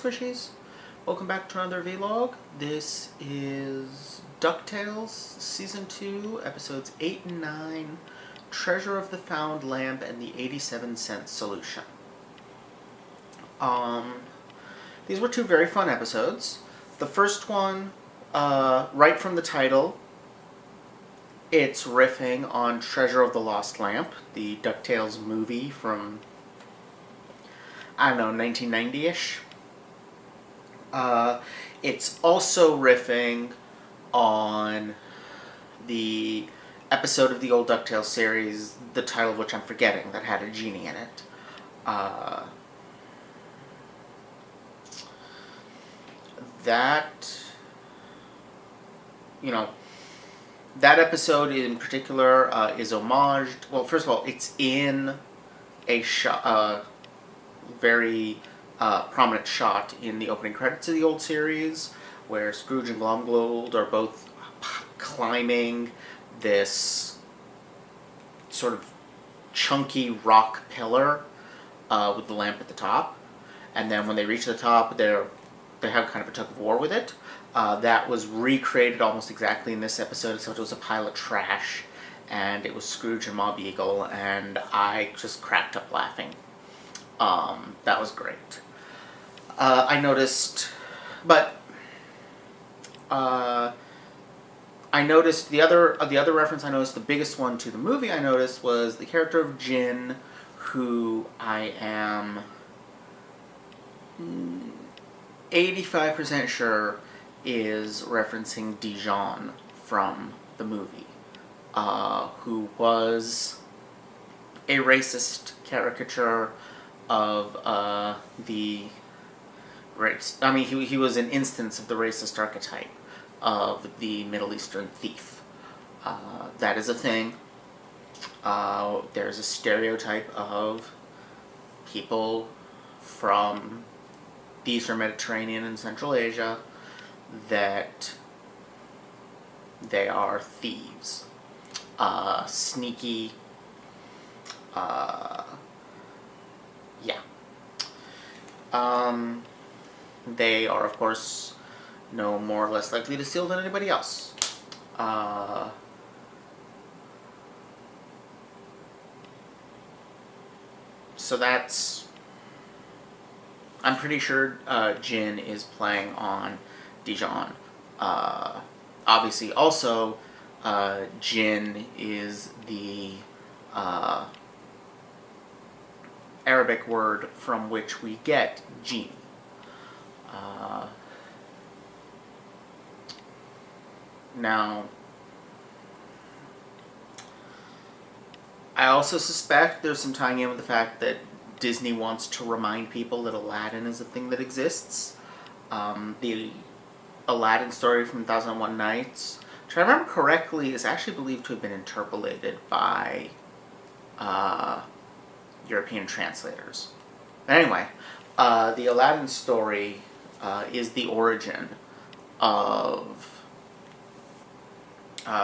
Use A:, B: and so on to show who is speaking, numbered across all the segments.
A: Squishies, welcome back to another vlog. This is Ducktales Season 2, Episodes 8 and 9, Treasure of the Found Lamp and the 87-cent Solution. These were two very fun episodes. The first one, right from the title, it's riffing on Treasure of the Lost Lamp, the DuckTales movie from, I don't know, 1990-ish. It's also riffing on the episode of the old DuckTales series, the title of which I'm forgetting, that had a genie in it. That episode in particular is homaged. Well, first of all, it's in a very prominent shot in the opening credits of the old series, where Scrooge and Glomgold are both climbing this sort of chunky rock pillar with the lamp at the top, and then when they reach the top, they have kind of a tug of war with it. That was recreated almost exactly in this episode, except it was a pile of trash, and it was Scrooge and Ma Beagle, and I just cracked up laughing. That was great. I noticed the other reference I noticed, the biggest one to the movie I noticed, was the character of Jin, who I am 85% sure is referencing Dijon from the movie, who was a racist caricature of the race. I mean, he was an instance of the racist archetype of the Middle Eastern thief. That is a thing. There's a stereotype of people from the Eastern Mediterranean and Central Asia that they are thieves. Sneaky. They are, of course, no more or less likely to steal than anybody else. So that's... I'm pretty sure Jin is playing on Dijon. Obviously, also, Jin is the Arabic word from which we get genie. Now, I also suspect there's some tying in with the fact that Disney wants to remind people that Aladdin is a thing that exists. The Aladdin story from 1001 Nights, which I remember correctly, is actually believed to have been interpolated by European translators. But anyway, the Aladdin story is the origin of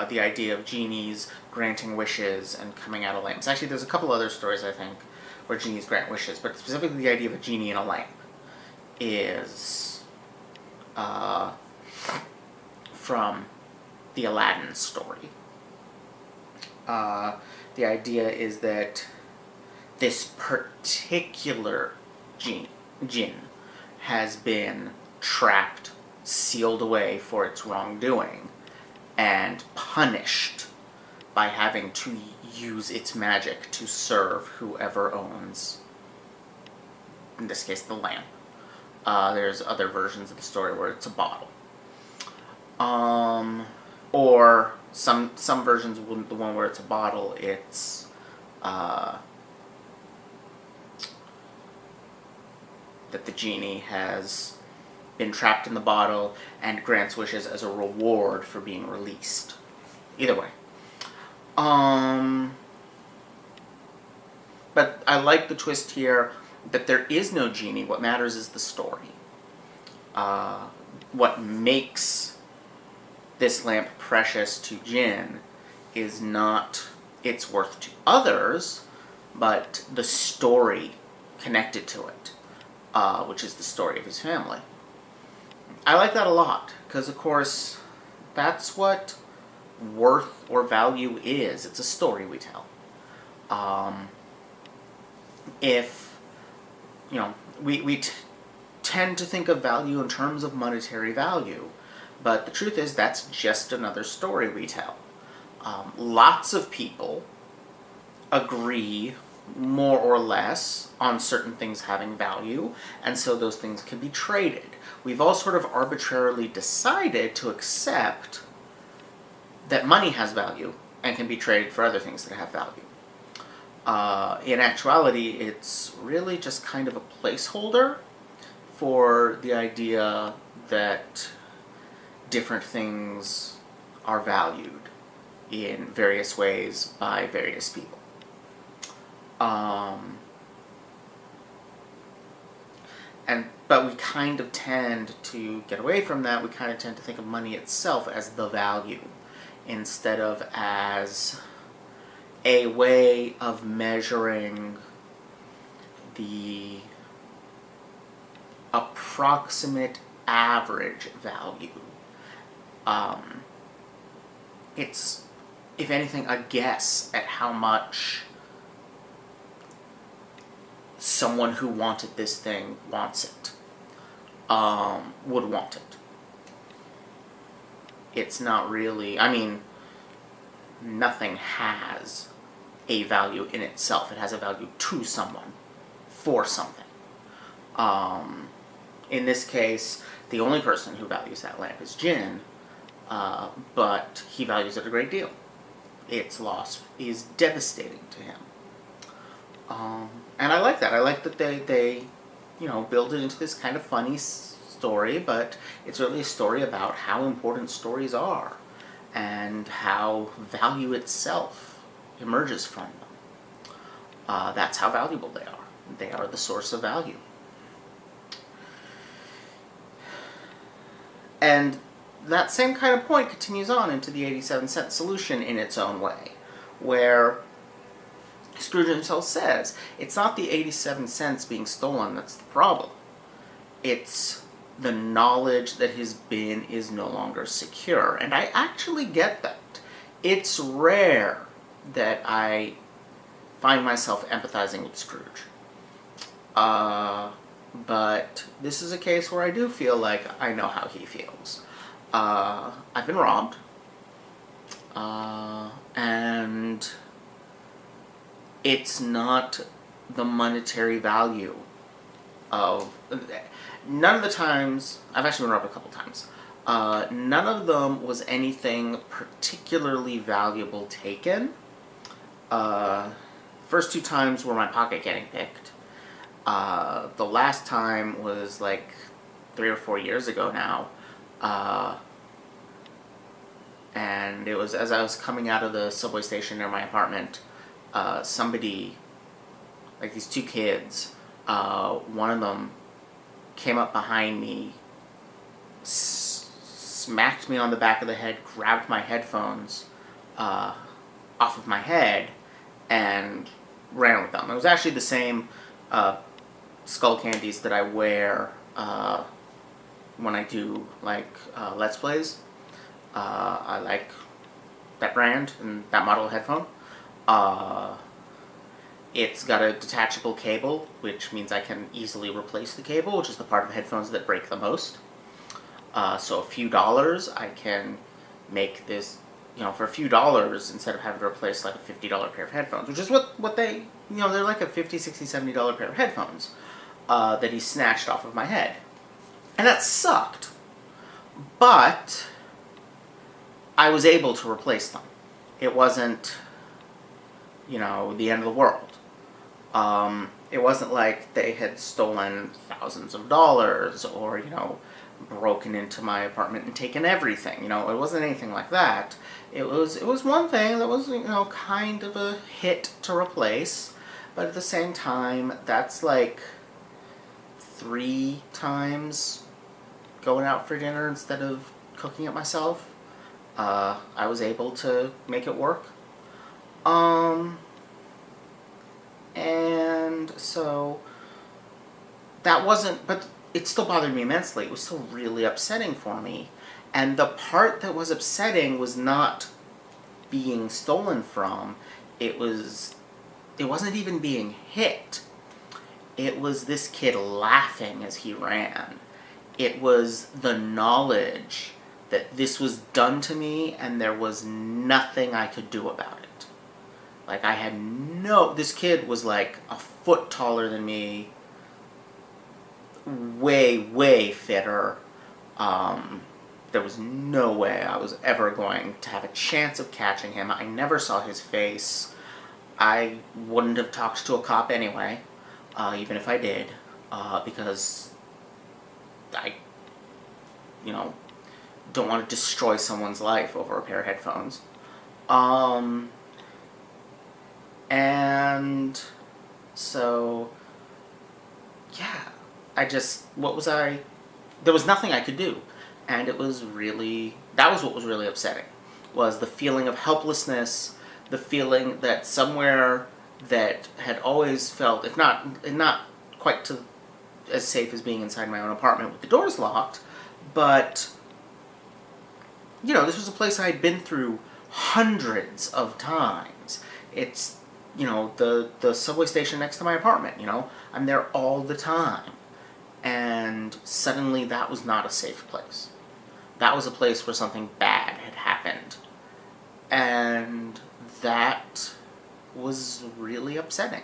A: the idea of genies granting wishes and coming out of lamps. Actually, there's a couple other stories, I think, where genies grant wishes, but specifically the idea of a genie in a lamp is from the Aladdin story. The idea is that this particular jinn has been trapped, sealed away for its wrongdoing, and punished by having to use its magic to serve whoever owns, in this case, the lamp. There's other versions of the story where it's a bottle. Or some versions, the one where it's a bottle, it's that the genie has been trapped in the bottle and grants wishes as a reward for being released. Either way. But I like the twist here that there is no genie. What matters is the story. What makes this lamp precious to Jin is not its worth to others, but the story connected to it. which is the story of his family. I like that a lot, because of course, that's what worth or value is. It's a story we tell. If, we tend to think of value in terms of monetary value, but the truth is that's just another story we tell. Lots of people agree more or less on certain things having value, and so those things can be traded. We've all sort of arbitrarily decided to accept that money has value and can be traded for other things that have value. In actuality, it's really just kind of a placeholder for the idea that different things are valued in various ways by various people. But we kind of tend to get away from that. We kind of tend to think of money itself as the value, instead of as a way of measuring the approximate average value. It's, if anything, a guess at how much someone who wanted this thing wants it, would want it. It's not really, nothing has a value in itself. It has a value to someone, for something. In this case, the only person who values that lamp is Jin, but he values it a great deal. Its loss is devastating to him. And I like that. I like that they build it into this kind of funny story, but it's really a story about how important stories are and how value itself emerges from them. That's how valuable they are. They are the source of value. And that same kind of point continues on into the 87-cent solution in its own way, where Scrooge himself says, it's not the 87 cents being stolen that's the problem. It's the knowledge that his bin is no longer secure. And I actually get that. It's rare that I find myself empathizing with Scrooge. But this is a case where I do feel like I know how he feels. I've been robbed. And it's not the monetary value of... None of the times... I've actually been robbed a couple times. None of them was anything particularly valuable taken. First two times were my pocket getting picked. The last time was like 3 or 4 years ago now. And it was as I was coming out of the subway station near my apartment. Somebody, like these two kids, one of them came up behind me, smacked me on the back of the head, grabbed my headphones off of my head, and ran with them. It was actually the same skull candies that I wear when I do Let's Plays. I like that brand and that model of headphone. It's got a detachable cable, which means I can easily replace the cable, which is the part of the headphones that break the most. So a few dollars, I can make this, for a few dollars, instead of having to replace like a $50 pair of headphones, which is what they, they're like a $50, $60, $70 pair of headphones that he snatched off of my head. And that sucked. But I was able to replace them. It wasn't, the end of the world. It wasn't like they had stolen thousands of dollars or, broken into my apartment and taken everything. It wasn't anything like that. It was one thing that was, kind of a hit to replace, but at the same time, that's like 3 times going out for dinner instead of cooking it myself. I was able to make it work. And so that wasn't, but it still bothered me immensely. It was still really upsetting for me. And the part that was upsetting was not being stolen from. It wasn't even being hit. It was this kid laughing as he ran. It was the knowledge that this was done to me and there was nothing I could do about it. Like, this kid was like a foot taller than me, way, way fitter. There was no way I was ever going to have a chance of catching him. I never saw his face. I wouldn't have talked to a cop anyway, even if I did, because I, don't want to destroy someone's life over a pair of headphones. And so, yeah, there was nothing I could do. And that was what was really upsetting, was the feeling of helplessness, the feeling that somewhere that had always felt, if not quite as safe as being inside my own apartment with the doors locked, but, this was a place I had been through hundreds of times. It's, the subway station next to my apartment, I'm there all the time. And suddenly that was not a safe place. That was a place where something bad had happened. And that was really upsetting.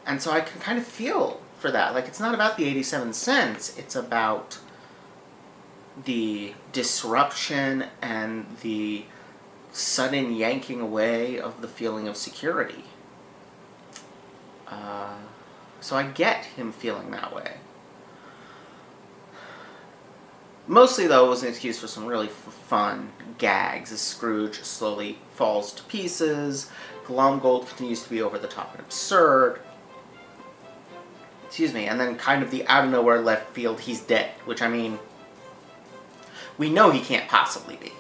A: And so I can kind of feel for that. Like, it's not about the 87 cents, it's about the disruption and the sudden yanking away of the feeling of security. So I get him feeling that way. Mostly, though, it was an excuse for some really fun gags as Scrooge slowly falls to pieces, Glomgold continues to be over the top and absurd, and then kind of the out-of-nowhere left field, he's dead, which, we know he can't possibly be.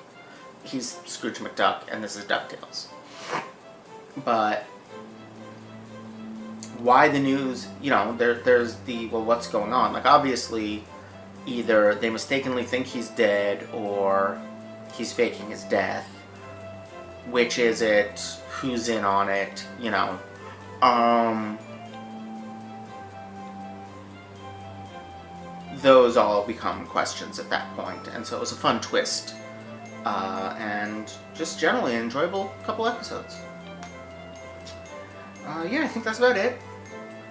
A: He's Scrooge McDuck, and this is Ducktales. But why the news, there's the, well, what's going on? Like, obviously, either they mistakenly think he's dead or he's faking his death. Which is it? Who's in on it? Those all become questions at that point. And so it was a fun twist. And just generally an enjoyable couple episodes. Yeah, I think that's about it.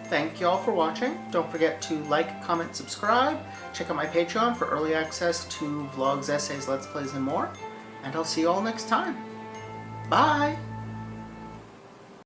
A: Thank y'all for watching. Don't forget to like, comment, subscribe. Check out my Patreon for early access to vlogs, essays, let's plays, and more. And I'll see you all next time. Bye!